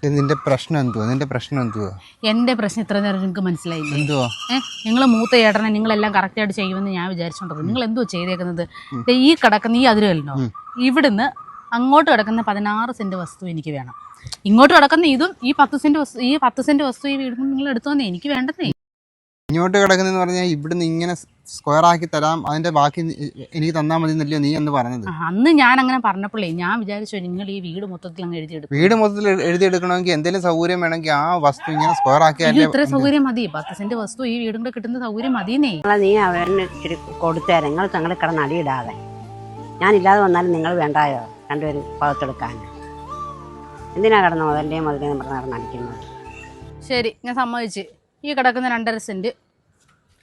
നിന്റെ പ്രശ്നം എന്തുവാ? എൻ്റെ പ്രശ്നം ഇത്ര നേരം നിങ്ങൾക്ക് മനസ്സിലായില്ലേ? എന്തുവാ? നിങ്ങൾ മൂത്ത ചേട്ടനെ നിങ്ങളെല്ലാം കറക്റ്റായിട്ട് ചെയ്യുമെന്ന് ഞാൻ വിചാരിച്ചോണ്ടത്. നിങ്ങൾ എന്തോ ചെയ്തേക്കുന്നത്? ഈ കിടക്കുന്ന ഈ അതിരല്ലോ, ഇവിടുന്ന് അങ്ങോട്ട് കിടക്കുന്ന 16 സെന്റ് വസ്തു എനിക്ക് വേണം. ഇങ്ങോട്ട് കിടക്കുന്ന ഇതും ഈ 10 സെന്റ് വസ്തു ഈ വീടും നിങ്ങൾ എടുത്തോന്നേ എനിക്ക് വേണ്ടതേ. ഇങ്ങോട്ട് കിടക്കുന്നെന്ന് പറഞ്ഞാൽ ഇവിടുന്ന് ഇങ്ങനെ സ്ക്വയർ ആക്കി തരാം, അതിന്റെ ബാക്കി എനിക്ക് തന്നാൽ മതി എന്നല്ലേ നീ എന്ന് പറഞ്ഞത്? അന്ന് ഞാൻ അങ്ങനെ പറഞ്ഞപ്പോഴേ ഞാൻ വിചാരിച്ചു നിങ്ങൾ ഈ വീട് മൊത്തത്തിൽ അങ്ങ് എഴുതിയെടുക്കും. വീട് മൊത്തത്തിൽ എഴുതിയെടുക്കണമെങ്കിൽ എന്തെങ്കിലും സൗകര്യം വേണമെങ്കിൽ ആ വസ്തു ഇങ്ങനെ സ്ക്വയർ ആക്കിയാൽ ഇത്ര സൗകര്യം മതി. 10 സെന്റ് വസ്തു ഈ വീടും കൂടെ കിട്ടുന്ന സൗകര്യം മതിയെന്നേ. നീ അവരിന് ഇച്ചിരി കൊടുത്തേരെ, നിങ്ങൾ തങ്ങൾ കിടന്ന് അടിയിടാതെ. ഞാനില്ലാതെ വന്നാലും നിങ്ങൾ വേണ്ടായോ രണ്ടുപേരും പകത്തെടുക്കാൻ? എന്തിനാ കിടന്ന് മുതലിൻ്റെയും മുതലേന്ന് പറഞ്ഞ് നടന്ന് അടിക്കുന്നത്? ശരി, ഞാൻ സമ്മതിച്ച്. ഈ കിടക്കുന്ന 2.5 സെന്റ്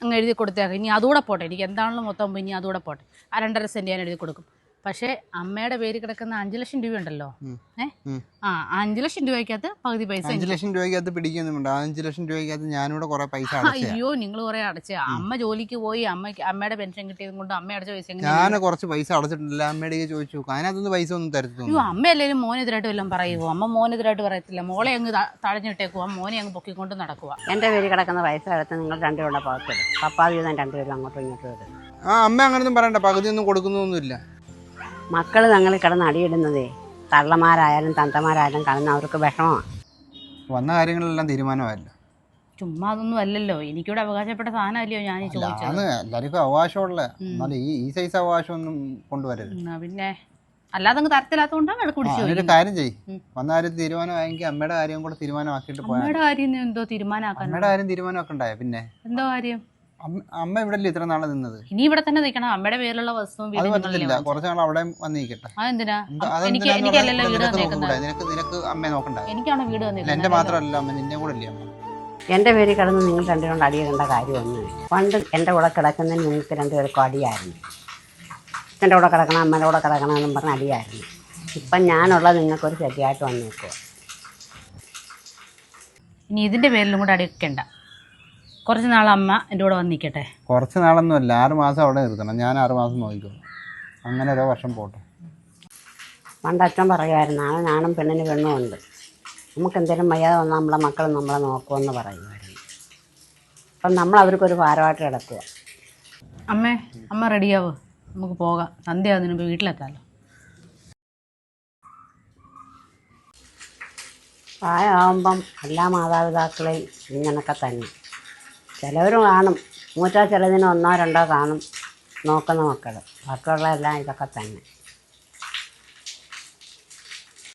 അങ്ങ് എഴുതി കൊടുത്തേക്കാം. ഇനി അതുകൂടെ പോട്ടെ, എനിക്ക് എന്താണല്ലോ മൊത്തം ഇനി അതുകൂടെ പോട്ടെ. ആ 2.5 സെന്റ് ഞാൻ എഴുതി കൊടുക്കും. പക്ഷേ അമ്മയുടെ പേര് കിടക്കുന്ന 5 ലക്ഷം രൂപ ഉണ്ടല്ലോ, 5 ലക്ഷം രൂപയ്ക്കകത്ത് പകുതി പൈസ. 5 ലക്ഷം രൂപയ്ക്കകത്ത് പിടിക്കുന്നുണ്ട്. 5 ലക്ഷം രൂപയ്ക്കകത്ത് ഞാനിവിടെ കുറെ പൈസ. അയ്യോ, നിങ്ങൾ കുറെ അടച്ച. അമ്മ ജോലിക്ക് പോയി അമ്മയുടെ പെൻഷൻ കിട്ടിയത് കൊണ്ട് അമ്മ അടച്ച പൈസ ഞാൻ കുറച്ച് പൈസ അടച്ചിട്ടില്ല. അമ്മയുടെ ചോദിച്ചു, അതിനകത്തൊന്നും പൈസ ഒന്നും തരത്തില്ല. അയ്യോ, അമ്മ എല്ലാവരും മോനെതിരായിട്ട് വല്ലതും പറയുമോ? അമ്മ മോനെതിരായിട്ട് പറയത്തില്ല. മോളെ അങ്ങ് തഴഞ്ഞിട്ടേക്കുവാ, മോനെ അങ്ങ് പൊക്കിക്കൊണ്ട് നടക്കുക. എൻ്റെ പേര് കിടക്കുന്ന പൈസ എടുത്ത് നിങ്ങൾ രണ്ടുപേരുടെ പകത്തിടും. പപ്പാതി ഞാൻ രണ്ടുപേരും അങ്ങോട്ടും ഇങ്ങോട്ടും ഇടും. അമ്മ അങ്ങനൊന്നും പറയണ്ട, പകുതി ഒന്നും കൊടുക്കുന്നൊന്നുമില്ല. മക്കൾ തങ്ങൾ കിടന്ന് അടിയിടുന്നതേ തള്ളമാരായാലും തന്തമാരായാലും കാണുന്ന അവർക്ക് വിഷമമാണ്. വന്ന കാര്യങ്ങളെല്ലാം തീരുമാനമായല്ലോ. ചുമ്മാ അതൊന്നും അല്ലല്ലോ, എനിക്കിവിടെ അവകാശപ്പെട്ട സാധനമല്ലയോ ഞാൻ ചോദിച്ചത്. എല്ലാവർക്കും അവകാശമുള്ള, എന്നാലും ഈ സൈസ് അവകാശം ഒന്നും കൊണ്ടുവരരുത്. പിന്നെ അല്ലാതെ തരത്തില്ലാത്തതുകൊണ്ടാണ് അവിടെ കുടിച്ചു. ഒരു കാര്യം ചെയ്യ്, വന്ന കാര്യം തീരുമാനമായെങ്കിൽ അമ്മയുടെ കാര്യം കൂടെ തീരുമാനമാക്കിയിട്ട് പോയാൽ. അമ്മയുടെ കാര്യം എന്തോ തീരുമാനമാക്കാൻ? അമ്മയുടെ കാര്യം തീരുമാനമാക്കണ്ടായ പിന്നെ എന്തോ കാര്യം? അമ്മ ഇവിടെ അല്ലേ ഇത്ര നാളെ നിന്നത്? ഇനി ഇവിടെ തന്നെ നിൽക്കണം. അമ്മയുടെ പേരിലുള്ള വസ്തുവും അത് പറ്റത്തില്ല, കുറച്ച് നാൾ അവിടെ വന്നിരിക്കട്ടെ. അതെന്തിനാ? നിനക്ക് അമ്മയെ നോക്കണ്ട. എനിക്കാണോ വീട് വന്നില്ല? എന്റെ മാത്രമല്ല അമ്മ, നിന്നെ കൂടെ അല്ലേ അമ്മ. എൻ്റെ പേര് കിടന്ന് നിങ്ങൾ രണ്ടുപേരും അടിയിടേണ്ട കാര്യമൊന്നും. പണ്ട് എൻ്റെ കൂടെ കിടക്കുന്നതിന് നിങ്ങൾക്ക് രണ്ടുപേർക്കും അടിയായിരുന്നു. എൻ്റെ കൂടെ കിടക്കണം, അമ്മയുടെ കൂടെ കിടക്കണം എന്നും പറഞ്ഞ് അടിയായിരുന്നു. ഇപ്പം ഞാനുള്ളത് നിങ്ങൾക്കൊരു ശരിയായിട്ട് വന്നേക്കുമോ? ഇനി ഇതിൻ്റെ പേരിലും കൂടെ അടിയൊക്കെണ്ട. കുറച്ച് നാൾ അമ്മ എൻ്റെ കൂടെ വന്ന് നിൽക്കട്ടെ. കുറച്ച് നാളൊന്നുമല്ല, 6 മാസം അവിടെ നിർത്തണം. ഞാൻ 6 മാസം നോക്കിക്കോളൂ. അങ്ങനെ ഓരോ വർഷം പോട്ടെ. പണ്ട് അച്ഛൻ പറയുമായിരുന്നു, ഞാനും പെണ്ണിന് പെണ്ണും ഉണ്ട്, നമുക്ക് എന്തെങ്കിലും വയ്യാതെ വന്നാൽ നമ്മളെ മക്കൾ നമ്മളെ നോക്കുമെന്ന് പറയുമായിരുന്നു. അപ്പം നമ്മൾ അവർക്കൊരു ഭാരമായിട്ട് കിടക്കുക. അമ്മ റെഡിയാവ്, നമുക്ക് പോകാം. സന്ധ്യ അതിന് മുമ്പ് വീട്ടിലെത്താമല്ലോ. പ്രായമാകുമ്പം എല്ലാ മാതാപിതാക്കളെയും ഇങ്ങനൊക്കെ തന്നെ. ചിലവർ കാണും, മൂറ്റാ ചിലതിന് 1 2 കാണും നോക്കുന്ന മക്കൾ, ബാക്കിയുള്ള എല്ലാം ഇതൊക്കെ തന്നെ.